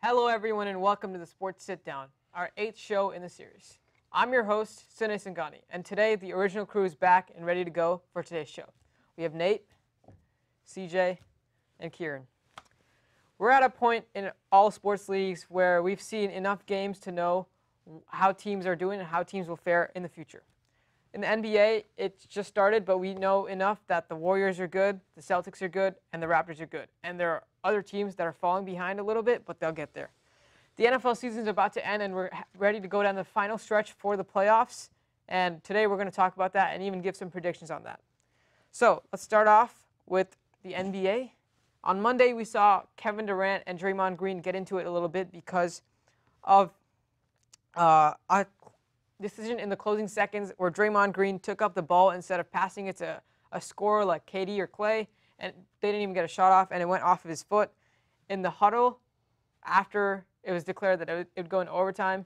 Hello, everyone, and welcome to the Sports Sit-Down, our 8th show in the series. I'm your host, Sunay Singani, and today the original crew is back and ready to go for today's show. We have Nate, CJ, and Kieran. We're at a point in all sports leagues where we've seen enough games to know how teams are doing and how teams will fare in the future. In the NBA, it's just started, but we know enough that the Warriors are good, the Celtics are good, and the Raptors are good. And there are other teams that are falling behind a little bit, but they'll get there. The NFL season is about to end, and we're ready to go down the final stretch for the playoffs. And today we're going to talk about that and even give some predictions on that. So let's start off with the NBA. On Monday, we saw Kevin Durant and Draymond Green get into it a little bit because of a decision in the closing seconds where Draymond Green took up the ball instead of passing it to a scorer like KD or Clay, and they didn't even get a shot off, and it went off of his foot. In the huddle, after it was declared that it would go in overtime,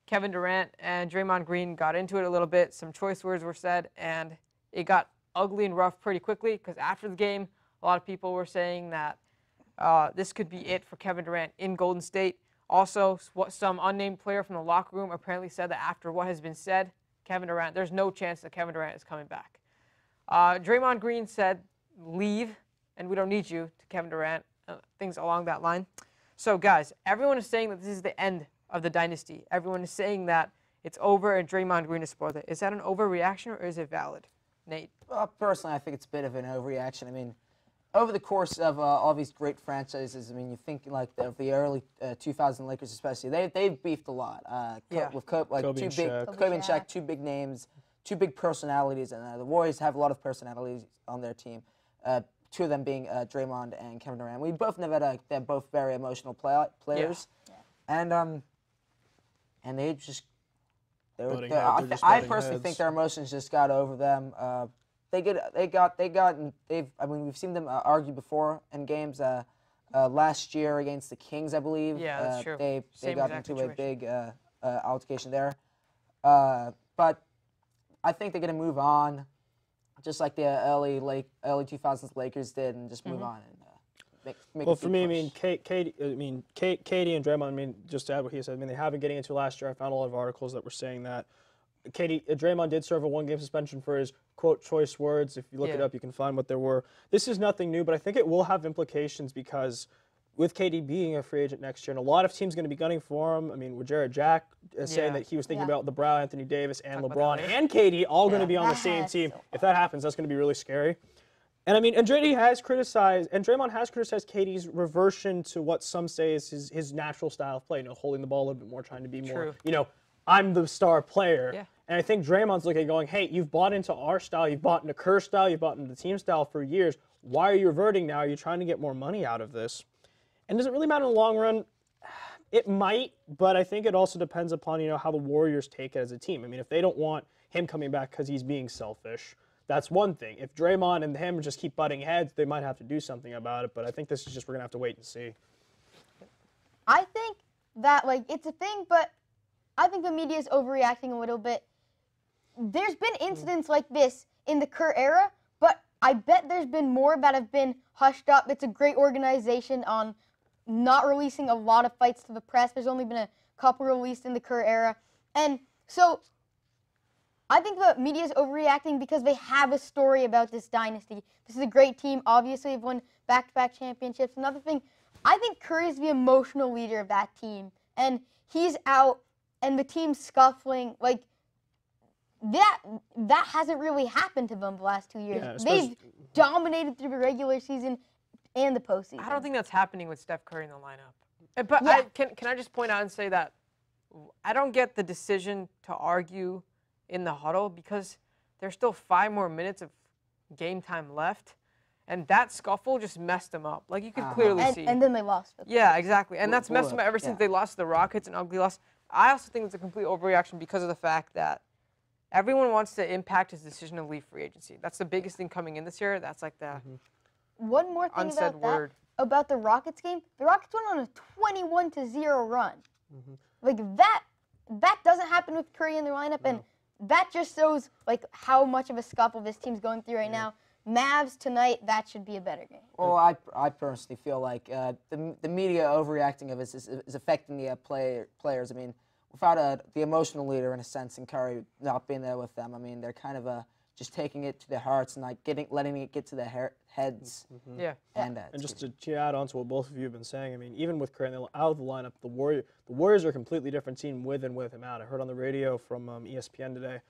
Kevin Durant and Draymond Green got into it a little bit. Some choice words were said, and it got ugly and rough pretty quickly because after the game, a lot of people were saying that this could be it for Kevin Durant in Golden State. Also, some unnamed player from the locker room apparently said that after what has been said, Kevin Durant, there's no chance that Kevin Durant is coming back. Draymond Green said, leave, and we don't need you, to Kevin Durant, things along that line. So, guys, everyone is saying that this is the end of the dynasty. Everyone is saying that it's over and Draymond Green is spoiled it. Is that an overreaction or is it valid? Nate? Well, personally, I think it's a bit of an overreaction. I mean, over the course of all these great franchises, I mean, you think like of the early 2000 Lakers especially, they've beefed a lot. With Kobe and Shaq, two big names, two big personalities, and the Warriors have a lot of personalities on their team. Two of them being Draymond and Kevin Durant. We both know that they're both very emotional players, and they just. I personally think their emotions just got over them. I mean, we've seen them argue before in games. Last year against the Kings, I believe. Yeah, that's true. They got into a big altercation there. But I think they're going to move on, just like the early 2000s Lakers did, and just move on and make. Well, for me, Katie and Draymond. I mean, just to add what he said. I mean, they have been getting into last year. I found a lot of articles that were saying that. Draymond did serve a one-game suspension for his, quote, choice words. If you look it up, you can find what there were. This is nothing new, but I think it will have implications because with KD being a free agent next year, and a lot of teams going to be gunning for him. I mean, with Jared Jack saying that he was thinking about LeBron, Anthony Davis, and LeBron and KD all going to be on the same team. If that happens, that's going to be really scary. And I mean, and Draymond has criticized KD's reversion to what some say is his natural style of play, holding the ball a little bit more, trying to be more, I'm the star player. Yeah. And I think Draymond's looking at going, hey, you've bought into our style, you've bought into Kerr's style, you've bought into the team style for years. Why are you reverting now? Are you trying to get more money out of this? And does it really matter in the long run? It might, but I think it also depends upon, how the Warriors take it as a team. I mean, if they don't want him coming back because he's being selfish, that's one thing. If Draymond and him just keep butting heads, they might have to do something about it. But I think this is just we're going to have to wait and see. I think that, it's a thing, but I think the media is overreacting a little bit. There's been incidents like this in the Kerr era, but I bet there's been more that have been hushed up. It's a great organization on not releasing a lot of fights to the press. There's only been a couple released in the Kerr era. And so I think the media is overreacting because they have a story about this dynasty. This is a great team. Obviously, they've won back-to-back championships. Another thing, I think Curry is the emotional leader of that team. And he's out, and the team's scuffling. That hasn't really happened to them the last 2 years. Yeah, they've dominated through the regular season and the postseason. I don't think that's happening with Steph Curry in the lineup. But can I just point out and say that I don't get the decision to argue in the huddle because there's still 5 more minutes of game time left. And that scuffle just messed them up. You could clearly see. And then they lost. Yeah, exactly. And that's messed them up ever since they lost to the Rockets, an ugly loss. I also think it's a complete overreaction because of the fact that everyone wants to impact his decision to leave free agency. That's the biggest thing coming in this year. That's like the One more thing unsaid about word. that, about the Rockets game. The Rockets went on a 21-0 run. Like that doesn't happen with Curry in their lineup, and that just shows like how much of a scuffle this team's going through right now. Mavs tonight, that should be a better game. Well, I personally feel like the media overreacting of it is affecting the players. I mean, without the emotional leader in a sense, and Curry not being there with them, I mean, they're kind of just taking it to their hearts and like letting it get to their heads. Yeah. And just to add on to what both of you have been saying, I mean, even with Curry out of the lineup, the Warriors are a completely different team with and with him out. I heard on the radio from ESPN today.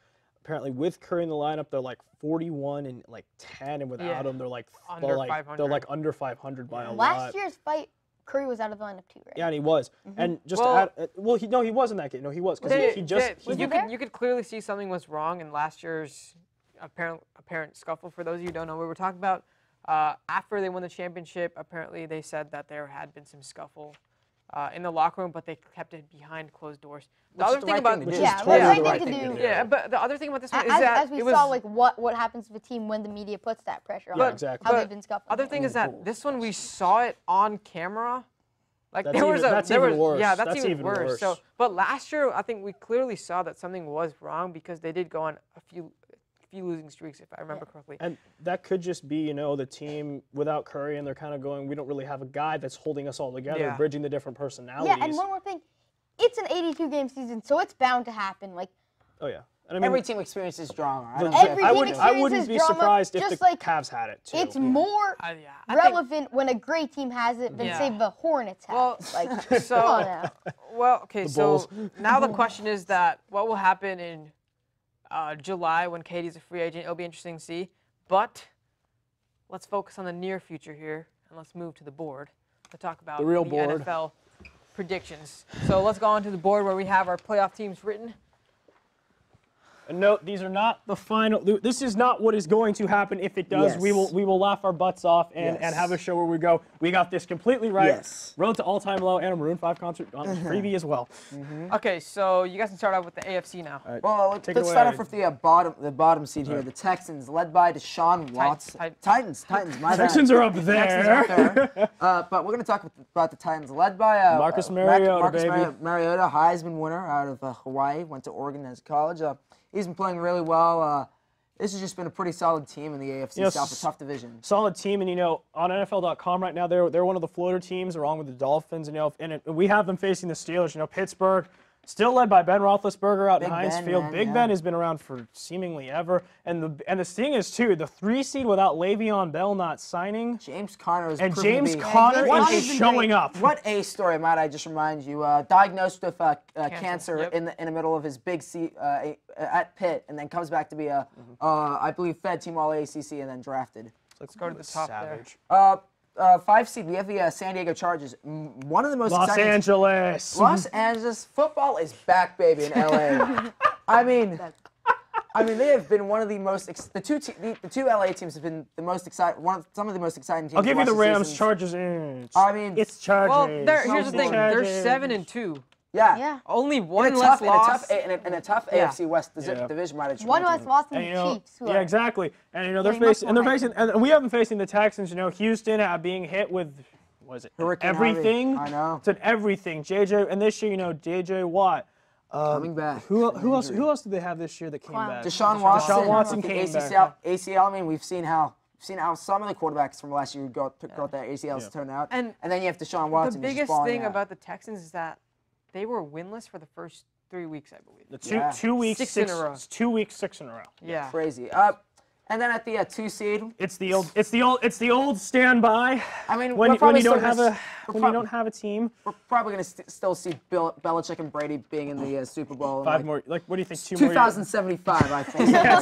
Apparently, with Curry in the lineup, they're like 41 and like 10, and without him, they're like under 500. They're like under 500 by a lot. Last year's fight, Curry was out of the lineup too, right? Yeah, and he was. And just to add, he was in that game. No, he was because he just. You could clearly see something was wrong in last year's apparent scuffle. For those of you who don't know what we're talking about, after they won the championship, apparently they said that there had been some scuffle in the locker room, but they kept it behind closed doors. The other thing about but the other thing about this one is that as we saw, like what happens to the team when the media puts that pressure on them. Exactly. How they've been scuffling. Other thing is that this one we saw it on camera. Like That's that's even worse. Yeah, that's even even worse. worse. So, but last year I think we clearly saw that something was wrong because they did go on a few losing streaks, if I remember correctly. And that could just be, the team without Curry, and they're kind of going, we don't really have a guy that's holding us all together, bridging the different personalities. Yeah, and one more thing. It's an 82-game season, so it's bound to happen. Like, oh, yeah. And I mean, every team experiences drama. I wouldn't be surprised if the Cavs had it, too. It's more relevant when a great team has it than, say, the Hornets have it. Come on now. Well, okay, so now the question is that what will happen in July when KD's a free agent? It'll be interesting to see. But let's focus on the near future here, and let's move to the board to talk about the real the board. NFL predictions. So let's go on to the board where we have our playoff teams written. And note, these are not the final. This is not what is going to happen. If it does, we will laugh our butts off and have a show where we go, we got this completely right. Yes. Road to all-time low and a Maroon 5 concert on freebie as well. Okay, so you guys can start off with the AFC now. Right. Well, let's start off with the bottom seed here. The Texans, led by Deshaun Watson. Titans. My bad. Texans are up there. But we're going to talk about the Titans, led by Marcus Mariota, baby. Mariota, Heisman winner out of Hawaii, went to Oregon as college. He's been playing really well. This has just been a pretty solid team in the AFC South, a tough division. Solid team, and on NFL.com right now, they're one of the floater teams, along with the Dolphins, and we have them facing the Steelers. Pittsburgh, still led by Ben Roethlisberger out in Heinz Field. Big Ben has been around for seemingly ever, and the thing is too, the 3 seed without Le'Veon Bell not signing. James Conner is showing up. What a story! Might I just remind you, diagnosed with cancer in the middle of his big seat at Pitt, and then comes back to be I believe Fed Team All ACC, and then drafted. Let's go to the top Savage. there. 5 seed, we have the San Diego Chargers. One of the most Los Angeles football is back, baby, in LA. I mean, they have been one of the most the two LA teams have been the most exciting. Some of the most exciting teams. I'll give you the Rams, seasons. Chargers. I mean, it's Chargers. Well, here's the thing. They're 7-2. Yeah. Only one less loss. In a tough AFC West division, might I one less loss than the Chiefs. Yeah, exactly. And and we have them facing the Texans. Houston being hit with Hurricane everything. Harvey. I know. It's everything. JJ, and this year, JJ Watt. Coming back. Who else did they have this year that came back? Deshaun Watson came back. ACL. I mean, we've seen how some of the quarterbacks from last year got their ACLs turned out. And then you have Deshaun Watson. The biggest thing about the Texans is that they were winless for the first 3 weeks, I believe. 2 weeks, 6 in a row. 2 weeks, 6 in a row. Yeah. Crazy. And then at the 2 seed, it's the old standby. I mean, when you don't have a team, we're probably going to still see Belichick and Brady being in the Super Bowl. 5 more. Like, what do you think? 2075, I think. Yeah,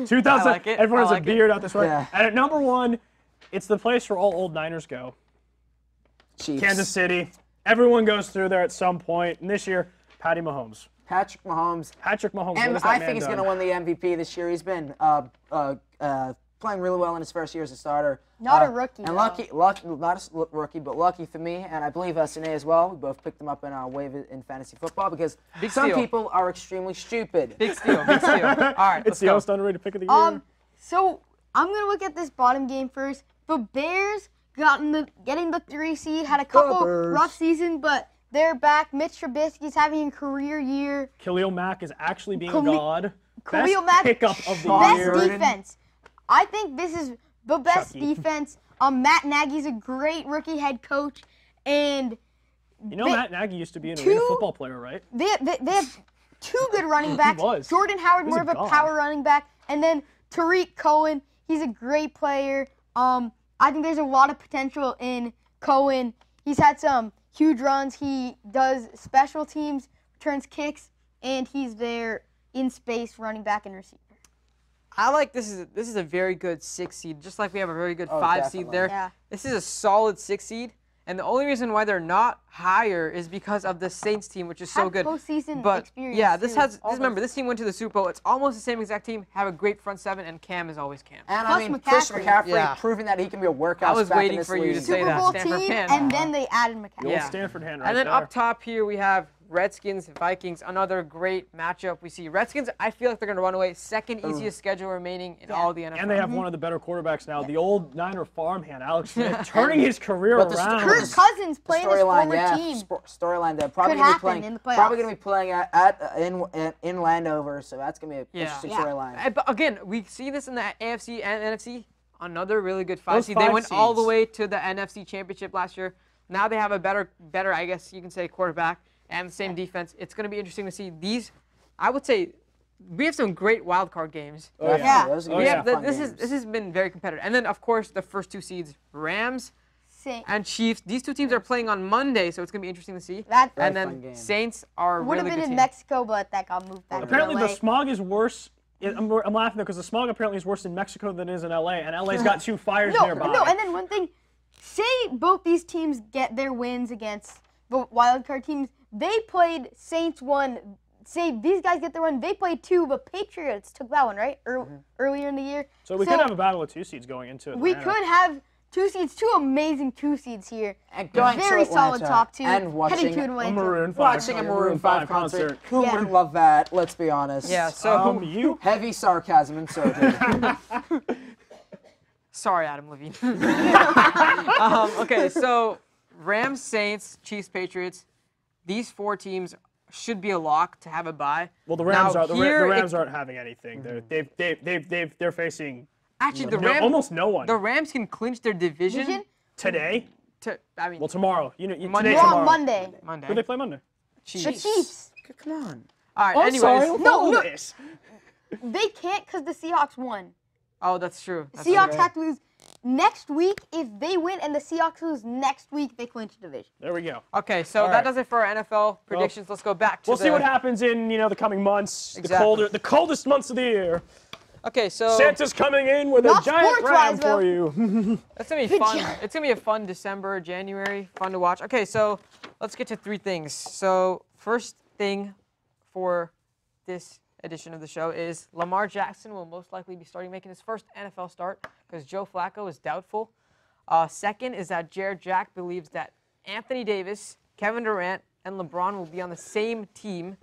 2000. I like it. Everyone has a beard out this way. Yeah. And at number 1, it's the place where all old Niners go. Chiefs. Kansas City. Everyone goes through there at some point. And this year, Patrick Mahomes. And What has that I man think he's going to win the MVP this year. He's been playing really well in his first year as a starter. Not a rookie. And lucky, not a rookie, but lucky for me, and I believe Sine as well. We both picked him up in our wave in fantasy football because some people are extremely stupid. Big steal, big steal. All right, It's the most underrated pick of the year. So I'm gonna look at this bottom game first. The Bears getting the 3 seed, had a couple rough seasons, but they're back. Mitch Trubisky's having a career year. Khalil Mack is actually being a god. Khalil Mack, pickup of the best year. defense. I think this is the best defense. Matt Nagy's a great rookie head coach, and Matt Nagy used to be an arena football player, right? They have 2 good running backs. He was. Jordan Howard, more of a power running back, and then Tariq Cohen. He's a great player. I think there's a lot of potential in Cohen. He's had some huge runs. He does special teams, returns kicks, and he's there in space, running back and receiver. I like this is a very good 6 seed, just like we have a very good 5 seed there. Yeah. This is a solid 6 seed, and the only reason why they're not higher is because of the Saints team, which is so good. Postseason experience. Yeah, remember this team went to the Super Bowl. It's almost the same exact team. Have a great front 7, and Cam is always Cam. And Plus I mean, Chris McCaffrey Yeah. proving that he can be a workout. I was waiting for you to say Super that. Bowl Stanford team, fan. and then they added McCaffrey. The old Stanford hand right And then there. up top here we have Redskins, Vikings, another great matchup. We see Redskins, I feel like they're going to run away. Second easiest schedule remaining in all the NFL. And they have one of the better quarterbacks now. The old Niner farmhand, Alex Smith, turning his career But the around. Kirk Cousins playing his former team. Storyline there. Probably Could going to be happen playing. in the playoffs. Probably going to be playing in Landover, so that's going to be an interesting storyline. But again, we see this in the AFC and NFC. Another really good 5 Those seed. They 5 went all the seeds. way to the NFC Championship last year. Now they have a better, I guess you can say, quarterback and the same defense. It's going to be interesting to see these. I would say we have some great wild card games. Oh, yeah. Yeah. Those are gonna be some fun This games. has been very competitive. And then of course the first 2 seeds, Rams Saints. and Chiefs. These 2 teams are playing on Monday, so it's going to be interesting to see. That Very And fun then game. Saints are would really have been good in team. Mexico, but that got moved back Apparently to the LA. smog is worse. I'm laughing though because the smog apparently is worse in Mexico than it is in LA, and LA's got 2 fires nearby. No, and then one thing, say both these teams get their wins against the wild card teams. They played Saints 1. Say these guys get their win. They played 2, but Patriots took that one, right? Earlier in the year. So we could have a battle of 2 seeds going into it. We could have 2 seeds, 2 amazing 2 seeds here. And going Very to solid Atlanta top 2. and watching heading to a Atlanta. Maroon 5 Watching a Maroon 5 concert. Who Yeah. wouldn't love that? Let's be honest. Yeah, so you? Heavy sarcasm inserted. sorry, Adam Levine. Okay, so Rams, Saints, Chiefs, Patriots. These 4 teams should be a lock to have a bye. Well, the Rams Now, are. The here Rams it- aren't having anything. They're facing Actually, the Rams almost no one The Rams can clinch their division. today. I mean, Well, tomorrow. Monday. Today, We're on tomorrow. Monday. Monday. Who do they play Monday? The Chiefs. Come on. All right. Oh, anyways. sorry, I don't follow no. this. They can't because the Seahawks won. Oh, that's true. That's Seahawks true. have to lose next week. If they win and the Seahawks lose next week, they clinch the division. There we go. Okay, so All that right. does it for our NFL predictions. Let's go back to We'll see what happens in the coming months. Exactly. The coldest months of the year. Okay, so Santa's coming in with a Not giant ram sports-wise, for though. you. it's gonna be fun. It's gonna be a fun December, January, fun to watch. Okay, so let's get to 3 things. So first thing for this edition of the show is Lamar Jackson will most likely be making his first NFL start because Joe Flacco is doubtful. Second is that Jared Jack believes that Anthony Davis, Kevin Durant, and LeBron will be on the same team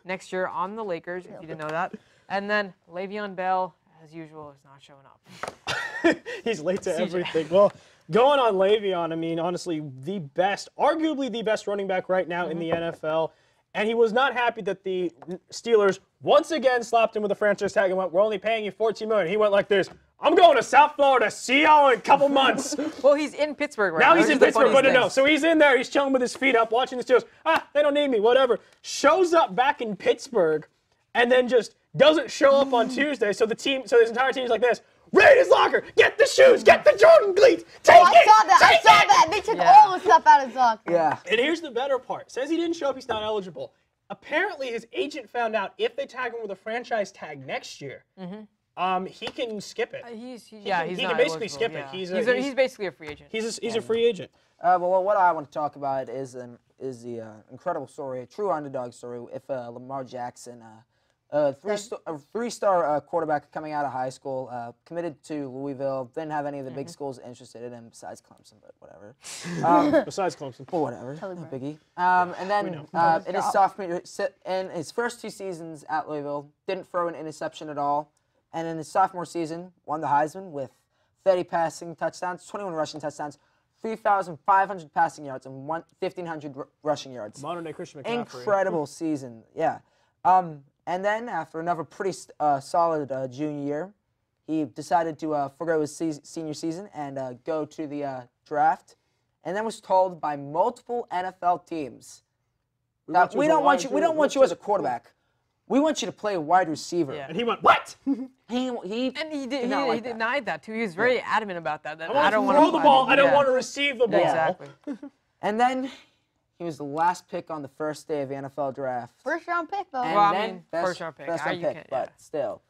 next year on the Lakers, if you didn't know that. And then Le'Veon Bell, as usual, is not showing up. He's late to everything. Well, going on Le'Veon, I mean, honestly, arguably the best running back right now in the NFL. And he was not happy that the Steelers once again slapped him with a franchise tag and went, "We're only paying you $14 million." He went like this, "I'm going to South Florida. See y'all in a couple months." Well, he's in Pittsburgh right Now now. he's in Pittsburgh, but no. So he's in there. He's chilling with his feet up, watching the Steelers. They don't need me, whatever. Shows up back in Pittsburgh, and then just doesn't show up on Tuesday. So his entire team is like this. Raid his locker. Get the shoes. Get the Jordan cleats. Take I it. saw that. Take I saw it. that. They took all the stuff out of his locker. Yeah. And here's the better part. Says he didn't show up. He's not eligible. Apparently, his agent found out if they tag him with a franchise tag next year, he can skip it. He's he not can basically eligible, skip it. yeah. He's basically a free agent. He's a free agent. Well, what I want to talk about is the incredible story, a true underdog story. If Lamar Jackson A three-star quarterback coming out of high school, committed to Louisville. Didn't have any of the big schools interested in him besides Clemson, but whatever. Besides Clemson. But whatever, no biggie. And then in his first 2 seasons at Louisville, didn't throw an interception at all. And in his sophomore season, won the Heisman with 30 passing touchdowns, 21 rushing touchdowns, 3,500 passing yards, and 1,500 rushing yards. Modern day Christian McCaffrey. Incredible season, yeah. And then after another pretty solid junior year, he decided to forgo his senior season and go to the draft, and then was told by multiple NFL teams that we don't want you as a quarterback. We want you to play wide receiver. Yeah. And he went, what? He denied that too. He was very adamant about that. I don't want to throw the ball. I don't want to receive the ball. Exactly. And then he was the last pick on the first day of the NFL draft. First round pick though. And first round pick. But still.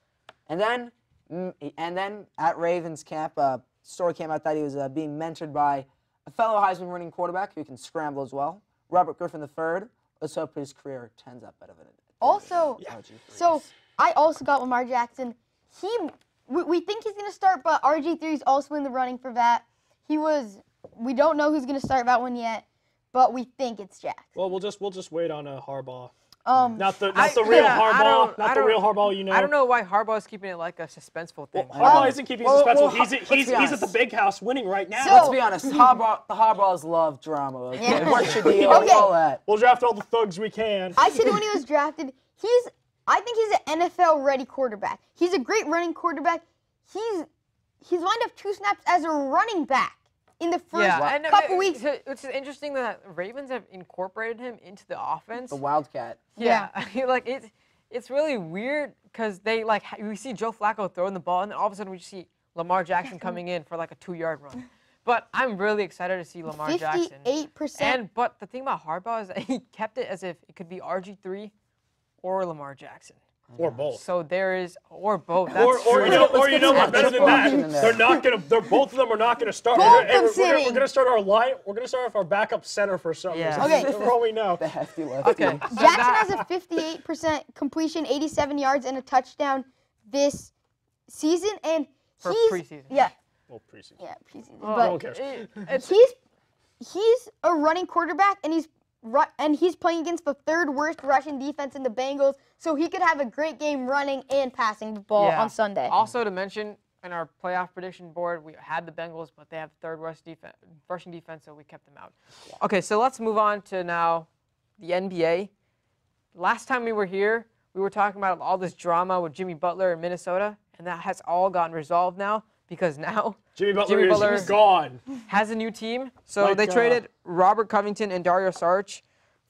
And then at Ravens camp, a story came out that he was being mentored by a fellow Heisman winning quarterback who can scramble as well, Robert Griffin III. Let's hope his career turns out better than it. Also, so I also got Lamar Jackson. We think he's going to start, but RG3 is also in the running for that. We don't know who's going to start that one yet, but we think it's Jackson. Well, we'll just wait on Harbaugh. Not the real Harbaugh. Not the real Harbaugh, you know. I don't know why Harbaugh is keeping it like a suspenseful thing. Harbaugh isn't keeping it suspenseful. He's at the big house winning right now. So, let's be honest. The Harbaughs love drama. Okay? Yeah. What's your deal? All that. We'll draft all the thugs we can. I said when he was drafted, I think he's an NFL-ready quarterback. He's a great running quarterback. He's lined up 2 snaps as a running back in the first couple weeks. It's interesting that Ravens have incorporated him into the offense. The Wildcat. Yeah. Like it's really weird because we see Joe Flacco throwing the ball and then all of a sudden we see Lamar Jackson coming in for like a 2-yard run. But I'm really excited to see Lamar Jackson. 58%. But the thing about Harbaugh is that he kept it as if it could be RG3 or Lamar Jackson. Or both. So there is, or both. That's Or you know what? Better than that. Both of them are not gonna start. We're gonna start our line. We're gonna start off our backup center for some reason. Okay. For all we know. The hefty lefty. Okay. Jackson has a 58% completion, 87 yards, and a touchdown this season, and For he's preseason. Yeah. Well, preseason. Yeah, preseason. Well, but no one cares. he's a running quarterback, and he's playing against the 3rd worst rushing defense in the Bengals, so he could have a great game running and passing the ball on Sunday. Also to mention, in our playoff prediction board, we had the Bengals, but they have 3rd worst rushing defense, so we kept them out. Yeah. Okay, so let's move on to now the NBA. Last time we were here, we were talking about all this drama with Jimmy Butler in Minnesota, and that has all gotten resolved now because now Jimmy Butler is gone. Has a new team. So they traded Robert Covington and Dario Saric.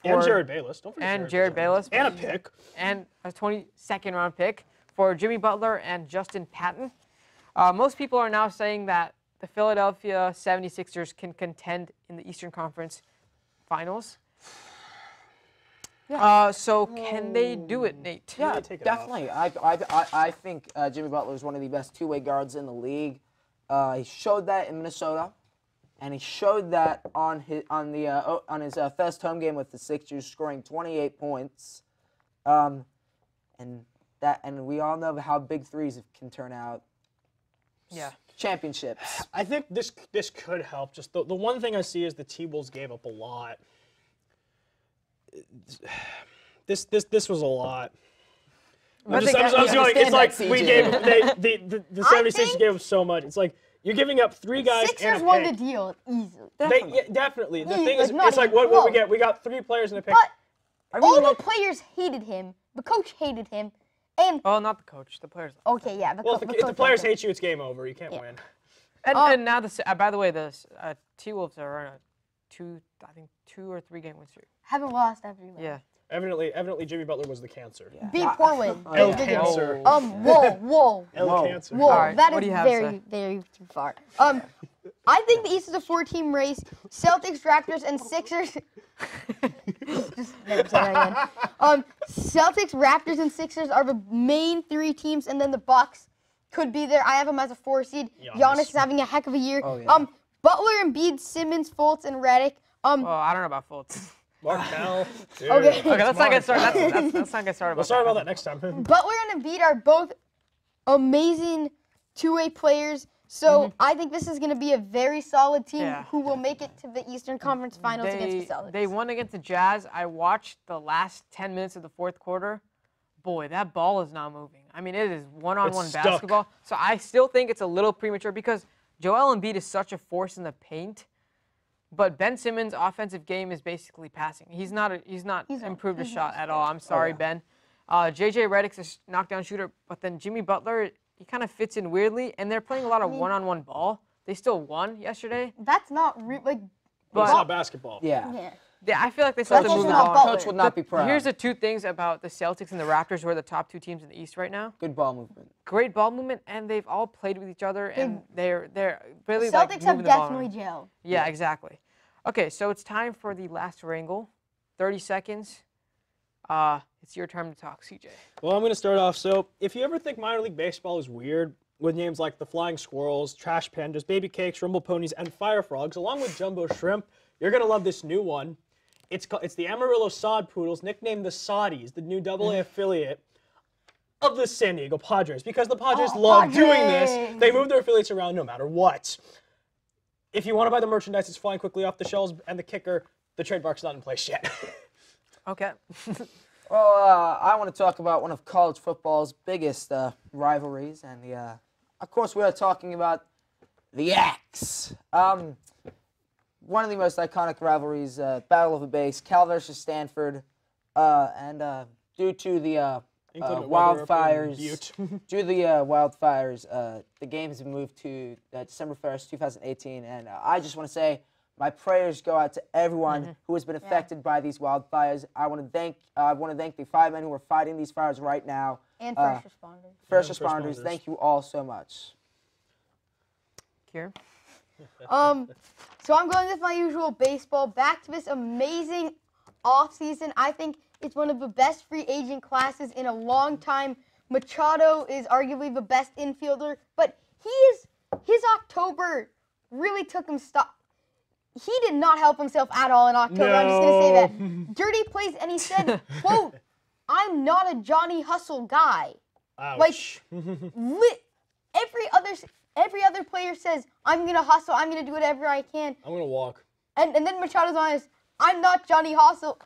And Jared Bayless. Don't forget Jared Bayless. And a pick. And a 22nd round pick for Jimmy Butler and Justin Patton. Most people are now saying that the Philadelphia 76ers can contend in the Eastern Conference Finals. Yeah. So can they do it, Nate? Yeah, definitely. I think Jimmy Butler is one of the best 2-way guards in the league. He showed that in Minnesota, and he showed that on his first home game with the Sixers, scoring 28 points. And we all know how big threes can turn out. Yeah. Championships. I think this could help. Just the one thing I see is the T-Wolves gave up a lot. This was a lot. It's like we gave the 76ers gave up so much. It's like you're giving up 3 guys Sixers and a pick. won the deal easily. Definitely. The thing It's is, it's like what we get. We got 3 players and a pick. But all the players hated him. The coach hated him. And not the coach. The players. Okay, yeah. If the players hate you, it's game over. You can't win. And now by the way, the T-Wolves are on a 2 or 3 game win streak. Haven't lost every match. Yeah. Evidently, Jimmy Butler was the cancer. Yeah. Beat Portland. El Cancer. Whoa. El Cancer. Whoa, All right, that what is do you have to very, say? very too far. I think the East is a 4-team race. Celtics, Raptors, and Sixers. Just never say that again. Celtics, Raptors, and Sixers are the main 3 teams, and then the Bucks could be there. I have them as a 4 seed. Giannis is having a heck of a year. Oh, yeah. Butler, Embiid, Simmons, Fultz, and Redick. I don't know about Fultz. Markel. Dude. Okay. Okay, let's not get started. Let's not get started. We'll start about that next time. Butler and Embiid are both amazing two-way players. So I think this is going to be a very solid team who will make it to the Eastern Conference Finals against the Celtics. They won against the Jazz. I watched the last 10 minutes of the fourth quarter. Boy, that ball is not moving. I mean, it is one-on-one basketball. So I still think it's a little premature because Joel Embiid is such a force in the paint. But Ben Simmons' offensive game is basically passing. He's not improved his shot at all. I'm sorry, Ben. J.J. Redick's a knockdown shooter, but then Jimmy Butler, he kind of fits in weirdly, and they're playing a lot of one-on-one ball. They still won yesterday. That's not like. But it's not basketball. Yeah. Yeah, I feel like they still have to move the ball. Coach would not be proud. Here's the two things about the Celtics and the Raptors, who are the top two teams in the East right now. Good ball movement. Great ball movement, and they've all played with each other, and they're really The Celtics have definitely gelled. gelled. Yeah, exactly. Okay, so it's time for the last wrangle. 30 seconds. It's your turn to talk, CJ. Well, I'm going to start off. So, if you ever think minor league baseball is weird, with names like the Flying Squirrels, Trash Pandas, Baby Cakes, Rumble Ponies, and Fire Frogs, along with Jumbo Shrimp, you're going to love this new one. It's the Amarillo Sod Poodles, nicknamed the Soddies, the new AA affiliate of the San Diego Padres, because the Padres love doing this. They move their affiliates around no matter what. If you want to buy the merchandise, it's flying quickly off the shelves, and the kicker, the trademark's not in place yet. Okay. Well, I want to talk about one of college football's biggest rivalries, and of course, we are talking about the Axe. One of the most iconic rivalries, Battle of the Base, Cal versus Stanford, and due to the wildfires, the games have moved to December 1st, 2018, and I just want to say my prayers go out to everyone who has been affected by these wildfires. I want to thank the 5 men who are fighting these fires right now. And first responders. First responders, thank you all so much. Kieran? So I'm going with my usual baseball. Back to this amazing offseason. I think it's one of the best free agent classes in a long time. Machado is arguably the best infielder, but his October really took him He did not help himself at all in October. I'm just going to say that. Dirty plays, and he said, quote, "I'm not a Johnny Hustle guy." Ouch. Like, every other player says, "I'm going to hustle. I'm going to do whatever I can." I'm going to walk. And then Machado's honest. "I'm not Johnny Hustle.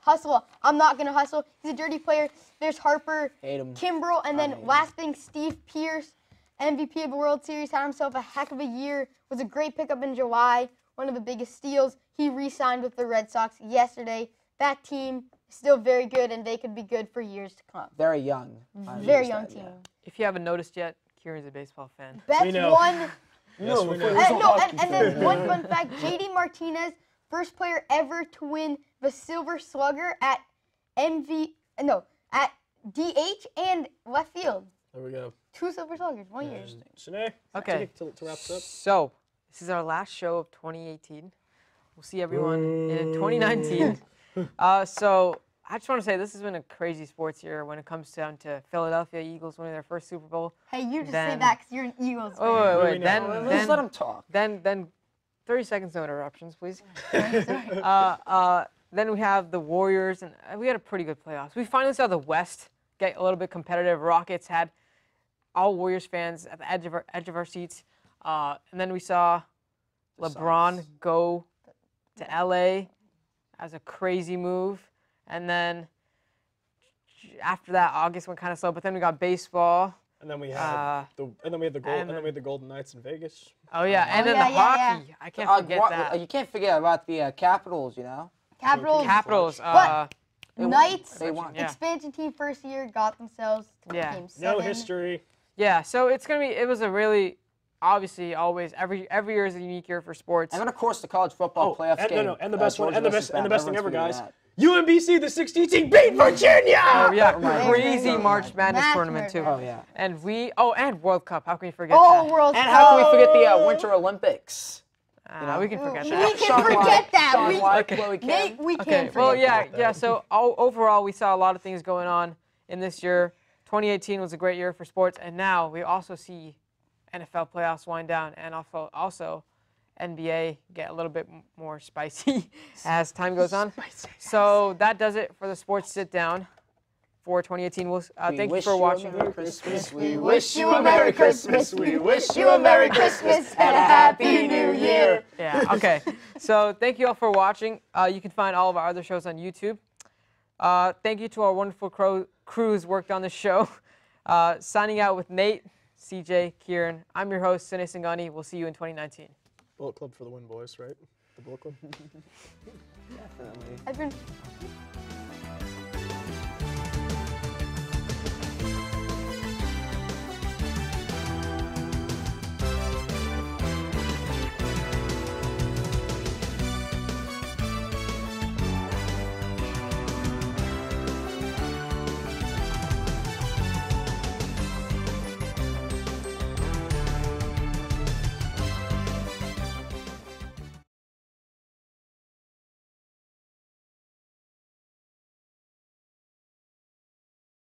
I'm not going to hustle." He's a dirty player. There's Harper, Hate him. Kimbrel, and then last thing, Steve Pearce, MVP of the World Series, had himself a heck of a year. Was a great pickup in July. One of the biggest steals. He re-signed with the Red Sox yesterday. That team is still very good, and they could be good for years to come. Very young. Very young team. If you haven't noticed yet, Kieran's a baseball fan. Best one. Yes, we know. And then one fun fact: JD Martinez, first player ever to win the Silver Slugger at DH and left field. There we go. 2 Silver Sluggers, 1 year. Shanae, Okay. to wrap this up. So, this is our last show of 2018. We'll see everyone in 2019. So, I just want to say this has been a crazy sports year when it comes down to Philadelphia Eagles winning their first Super Bowl. Hey, you just say that because you're an Eagles fan. Wait. Let's let him talk. Then 30 seconds, no interruptions, please. Sorry. Then we have the Warriors, and we had a pretty good playoffs. We finally saw the West get a little bit competitive. Rockets had all Warriors fans at the edge of our seats. And then we saw LeBron go to LA as a crazy move. And then after that, August went kind of slow. But then we got baseball. And then we had the Golden Knights in Vegas. Oh yeah, and then the hockey. Yeah. I can't forget that. You can't forget about the Capitals, you know. Capitals. But Knights, They won. expansion team first year, got themselves to game 7. No history. Yeah, so it's gonna be. It was a really, obviously, always every year is a unique year for sports. And then of course the college football playoffs game. And the best one, and the best thing ever, guys. That. UMBC, the 16 team, beat Virginia. Oh yeah, Right. crazy March Madness tournament too. Oh yeah. And and World Cup. How can we forget Oh, that? World And Cup. how can we forget the Winter Olympics? We can forget We that. can forget that. Sean We- White, Chloe Kim. Nate, we Okay, can't well, forget that. yeah. So overall, we saw a lot of things going on in this year. 2018 was a great year for sports, and now we also see NFL playoffs wind down, and also NBA get a little bit more spicy as time goes on. So that does it for the Sports Sit Down for 2018. Thank you for watching. Merry Christmas. We wish you a Merry Christmas. We wish you a Merry Christmas and a Happy New Year. Yeah, okay. So thank you all for watching. You can find all of our other shows on YouTube. Thank you to our wonderful crews worked on the show. Signing out with Nate, CJ, Kieran. I'm your host, Sine Singani. We'll see you in 2019. Bullet Club for the win, boys, right? The Bullet Club? Definitely. I've been